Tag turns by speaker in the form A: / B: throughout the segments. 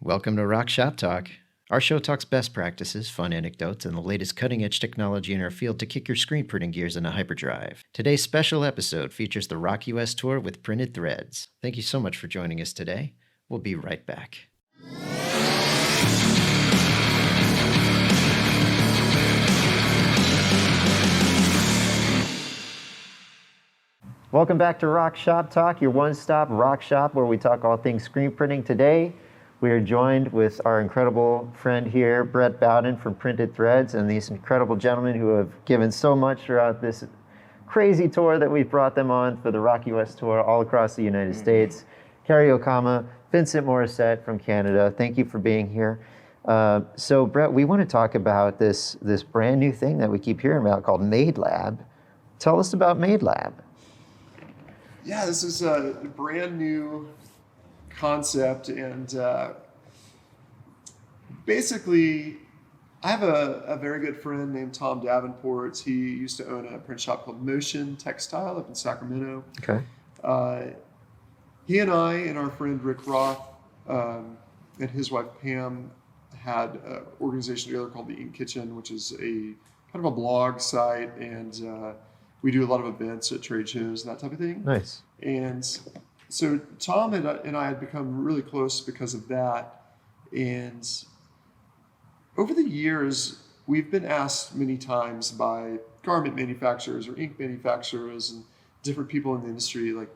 A: Welcome to Rock Shop Talk. Our show talks best practices, fun anecdotes, and the latest cutting-edge technology in our field to kick your screen printing gears into hyperdrive. Today's special episode features the ROQ US tour with printed threads. Thank you so much for joining us today. We'll be right back. Welcome back to Rock Shop Talk, your one-stop rock shop where we talk all things screen printing. Today, we are joined with our incredible friend here, Brett Bowden from Printed Threads, and these incredible gentlemen who have given so much throughout this crazy tour that we've brought them on for the ROQ US tour all across the United States. Carrie Okama, Vincent Morissette from Canada, thank you for being here. So Brett, we want to talk about this brand new thing that we keep hearing about called Made Lab. Tell us about Made Lab.
B: Yeah, this is a brand new concept, and basically, I have a very good friend named Tom Davenport. He used to own a print shop called Motion Textile up in Sacramento.
A: Okay.
B: He and I and our friend Rick Roth and his wife Pam had an organization together called the Ink Kitchen, which is a kind of a blog site, and we do a lot of events at trade shows and that type of thing.
A: Nice.
B: And so Tom and I had become really close because of that. And over the years, we've been asked many times by garment manufacturers or ink manufacturers and different people in the industry, like,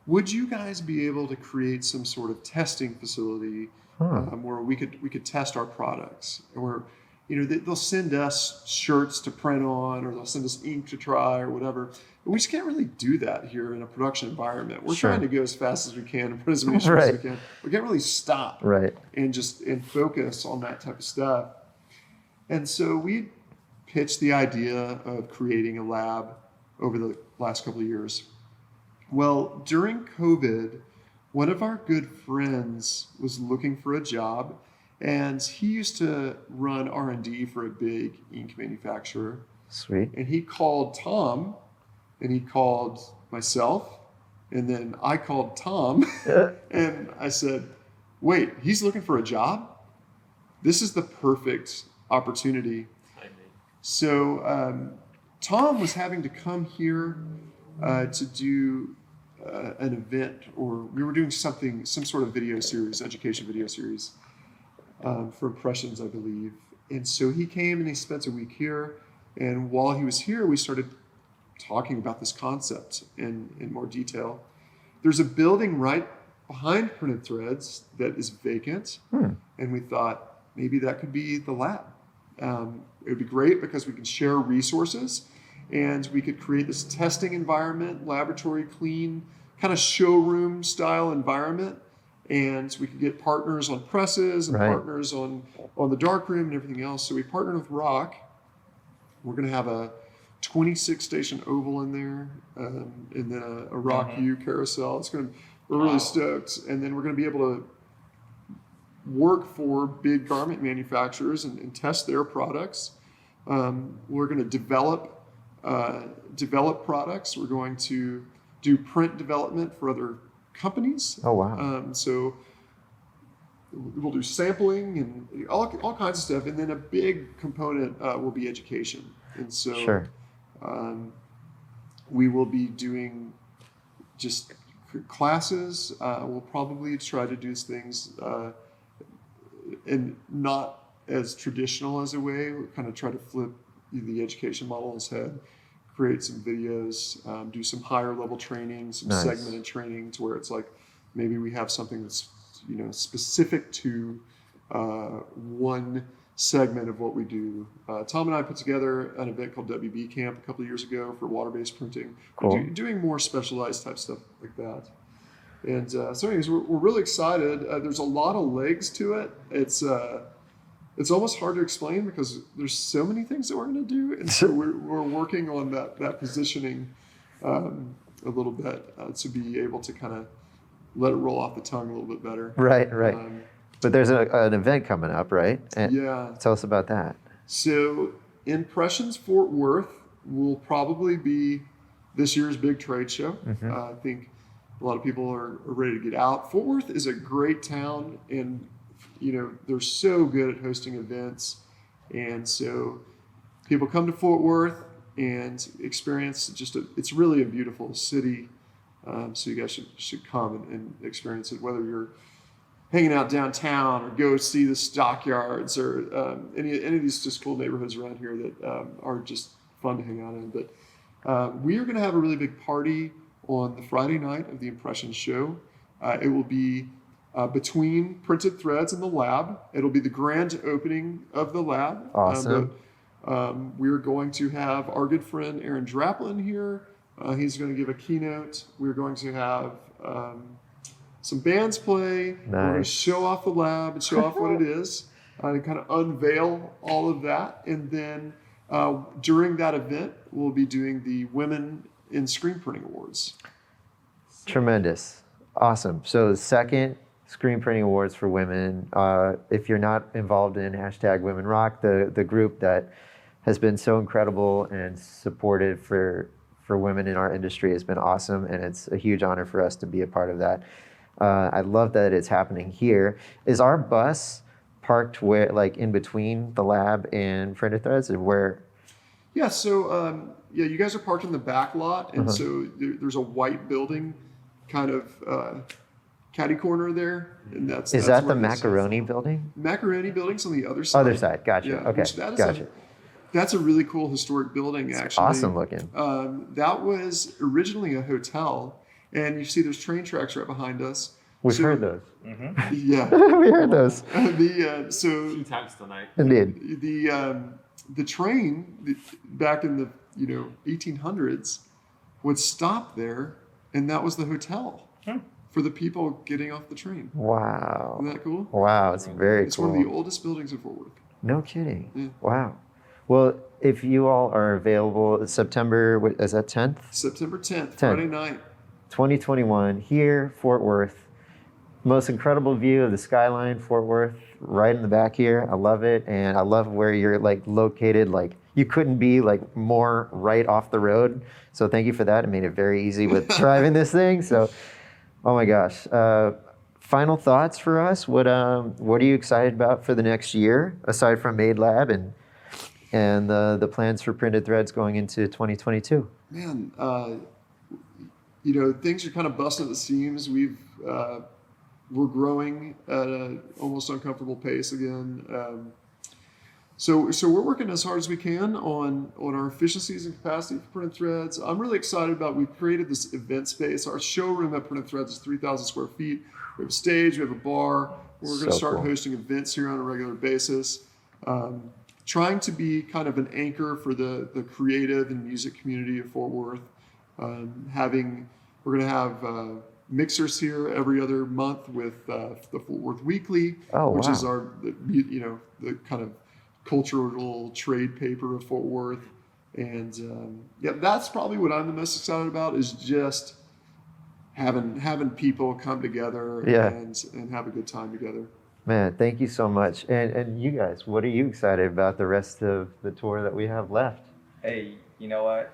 B: would you guys be able to create some sort of testing facility where we could test our products? Or, they'll send us shirts to print on, or they'll send us ink to try, or whatever. But we just can't really do that here in a production environment. We're trying to go as fast as we can and print as many shirts as we can. We can't really stop and focus on that type of stuff. And so we pitched the idea of creating a lab over the last couple of years. Well, during COVID, one of our good friends was looking for a job, and he used to run R&D for a big ink manufacturer.
A: Sweet.
B: And he called Tom, and he called myself, and then I called Tom, and I said, wait, he's looking for a job? This is the perfect opportunity. So Tom was having to come here to do an event, or we were doing some sort of video series, education video series. For Impressions, I believe. And so he came and he spent a week here. And while he was here, we started talking about this concept in more detail. There's a building right behind Printed Threads that is vacant. And we thought maybe that could be the lab. It would be great because we could share resources and we could create this testing environment, laboratory clean, kind of showroom style environment. And we could get partners on presses and partners on the darkroom and everything else. So we partnered with ROQ. We're going to have a 26-station oval in there, and then a ROQ carousel. We're really stoked. And then we're going to be able to work for big garment manufacturers and test their products. We're going to develop products. We're going to do print development for other companies.
A: Oh, wow.
B: So we'll do sampling and all kinds of stuff. And then a big component will be education. And so we will be doing just classes. We'll probably try to do things and not as traditional as a way. We'll kind of try to flip the education model on its head, create some videos, do some higher level training, some segmented training to where it's like maybe we have something that's specific to one segment of what we do. Tom and I put together an event called WB Camp a couple of years ago for water-based printing.
A: Cool.
B: Doing more specialized type stuff like that. And so anyways, we're really excited. There's a lot of legs to it. It's almost hard to explain because there's so many things that we're going to do, and so we're working on that positioning a little bit to be able to kind of let it roll off the tongue a little bit better.
A: Right. But there's an event coming up, right? And
B: yeah.
A: Tell us about that.
B: So Impressions Fort Worth will probably be this year's big trade show. I think a lot of people are ready to get out. Fort Worth is a great town, and they're so good at hosting events. And so people come to Fort Worth and experience it's really a beautiful city. So you guys should come and experience it, whether you're hanging out downtown or go see the stockyards or any of these just cool neighborhoods around here that are just fun to hang out in. But we are going to have a really big party on the Friday night of the Impressions show. It will be between Printed Threads and the lab. It'll be the grand opening of the lab.
A: Awesome.
B: We're going to have our good friend Aaron Draplin here. He's going to give a keynote. We're going to have some bands play.
A: Nice.
B: We're going to show off the lab and show off what it is and kind of unveil all of that. And then during that event, we'll be doing the Women in Screen Printing Awards.
A: Tremendous. Awesome. So the second Screen Printing Awards for women. If you're not involved in #WomenRock, the group that has been so incredible and supportive for women in our industry has been awesome, and it's a huge honor for us to be a part of that. I love that it's happening here. Is our bus parked where, like, in between the lab and Printed Threads, or where?
B: Yeah, so you guys are parked in the back lot, and so there's a white building kind of catty corner there, and that's
A: that
B: where
A: the Macaroni building?
B: Macaroni building's on the other side.
A: Other side, gotcha.
B: Yeah,
A: Okay, gotcha.
B: That's a really cool historic building, actually.
A: Awesome looking.
B: That was originally a hotel, and you see there's train tracks right behind us.
A: We've heard those.
C: Mm-hmm.
B: Yeah.
A: We heard those.
B: So
C: 2 times tonight.
A: Indeed.
B: The train back in the 1800s would stop there, and that was the hotel for the people getting off the train.
A: Wow.
B: Isn't that cool?
A: Wow, it's very
B: It's
A: cool.
B: one of the oldest buildings in Fort Worth.
A: No kidding.
B: Yeah.
A: Wow. Well, if you all are available, September, is that 10th?
B: September 10th, Friday night.
A: 2021, here, Fort Worth. Most incredible view of the skyline, Fort Worth, right in the back here. I love it, and I love where you're located. You couldn't be more right off the road. So thank you for that. It made it very easy with driving this thing. So, oh my gosh. Final thoughts for us. What are you excited about for the next year, aside from Made Lab and the plans for Printed Threads going into 2022?
B: Man, things are kind of busting at the seams. We're growing at an almost uncomfortable pace again. So we're working as hard as we can on our efficiencies and capacity for Printed Threads. I'm really excited about, we've created this event space. Our showroom at Printed Threads is 3,000 square feet. We have a stage, we have a bar. We're going to start hosting events here on a regular basis. Trying to be kind of an anchor for the creative and music community of Fort Worth. We're going to have mixers here every other month with the Fort Worth Weekly, which is the kind of cultural trade paper of Fort Worth. And that's probably what I'm the most excited about, is just having people come together and have a good time together.
A: Man, thank you so much. And you guys, what are you excited about the rest of the tour that we have left?
D: Hey, you know what?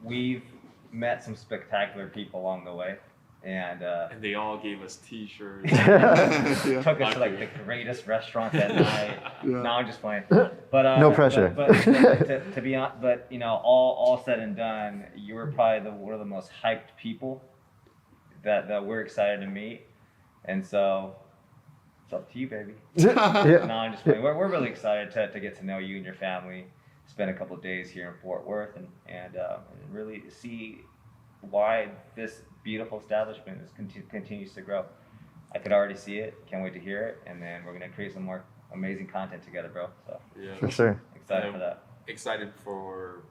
D: We've met some spectacular people along the way. And
C: they all gave us T-shirts.
D: Took us to the greatest restaurant that night.
B: Yeah.
D: No, I'm just playing. But
A: no pressure.
D: But to be honest, all said and done, you were probably one of the most hyped people that we're excited to meet. And so it's up to you, baby. No, I'm just playing. We're really excited to get to know you and your family. Spend a couple of days here in Fort Worth and really see why this beautiful establishment continues to grow. I could already see it. Can't wait to hear it. And then we're gonna create some more amazing content together, bro. So
A: for sure.
D: Excited for that.
C: Excited for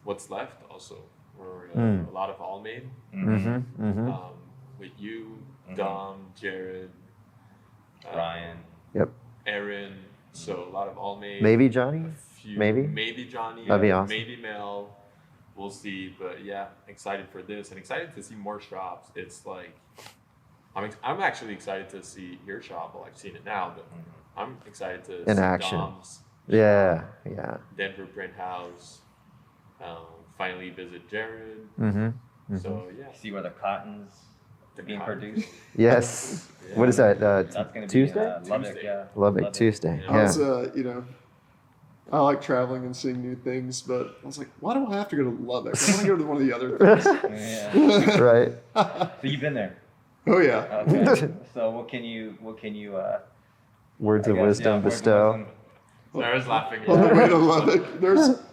C: what's left also. We're a lot of all made. With you, Dom, Jared,
D: Ryan.
A: Yep.
C: Aaron. So a lot of all made.
A: Maybe Johnny.
C: Maybe Johnny.
A: That'd be awesome.
C: Maybe Mel. We'll see, but yeah, excited for this and excited to see more shops. It's I'm actually excited to see your shop. Well, I've seen it now, but I'm excited to
A: in
C: see
A: action.
C: Dom's.
A: Yeah.
C: Denver Print House. Finally visit Jared.
A: Mm-hmm.
C: So yeah.
D: See where the cottons being produced.
A: Yes.
C: Yeah.
A: What is that?
D: That's going to
A: Tuesday?
D: be Lubbock,
C: Tuesday.
D: yeah.
A: Lubbock Tuesday.
C: Yeah.
B: I
A: Yeah.
B: was, I like traveling and seeing new things, but I was like, why do I have to go to Lubbock? I want to go to one of the other things.
D: Yeah.
A: Right.
D: So you've been there.
B: Oh yeah.
D: Okay. So what can you
A: Words
D: I
A: of
D: guess,
A: wisdom
D: yeah, words of
A: bestow.
D: wisdom.
C: Sarah's laughing.
B: On the way to Lubbock,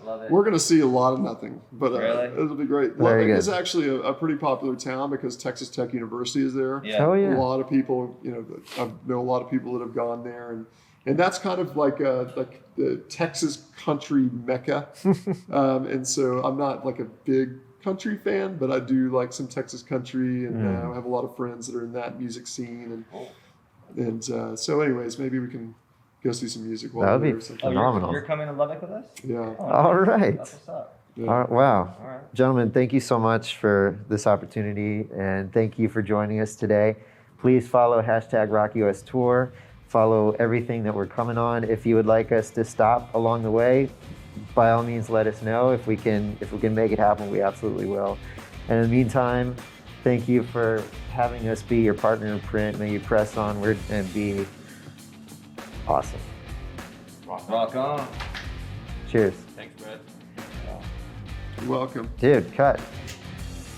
D: Love it.
B: we're going to see a lot of nothing, but
D: Really?
B: it'll be great.
A: Very
B: Lubbock
A: good.
B: is actually a pretty popular town because Texas Tech University is there.
D: Yeah.
A: Oh
B: A
A: yeah.
B: lot of people, I know a lot of people that have gone there, and that's kind of like the Texas country mecca. And so I'm not like a big country fan, but I do like some Texas country, and I have a lot of friends that are in that music scene, and so anyways, maybe we can go see some music while
A: That would
B: we're
A: be
B: there or something.
D: Oh,
A: phenomenal.
D: you're coming to Lubbock with us?
B: Yeah.
D: Oh,
A: All right.
D: That's what's up.
B: Yeah.
A: All right. Wow.
D: All right.
A: Gentlemen, thank you so much for this opportunity, and thank you for joining us today. Please follow #RockUS Tour. Follow everything that we're coming on. If you would like us to stop along the way, by all means, let us know. If we can make it happen, we absolutely will. And in the meantime, thank you for having us be your partner in print. May you press onward and be awesome.
D: Rock on.
A: Cheers.
C: Thanks, Brett.
B: You're welcome.
A: Dude, cut.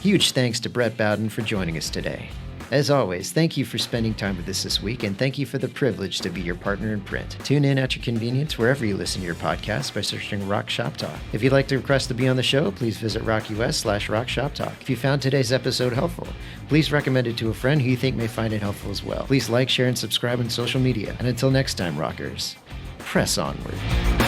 E: Huge thanks to Brett Bowden for joining us today. As always, thank you for spending time with us this week, and thank you for the privilege to be your partner in print. Tune in at your convenience wherever you listen to your podcast by searching Rock Shop Talk. If you'd like to request to be on the show, please visit RockUS/Rock Shop Talk. If you found today's episode helpful, please recommend it to a friend who you think may find it helpful as well. Please like, share, and subscribe on social media. And until next time, rockers, press onward.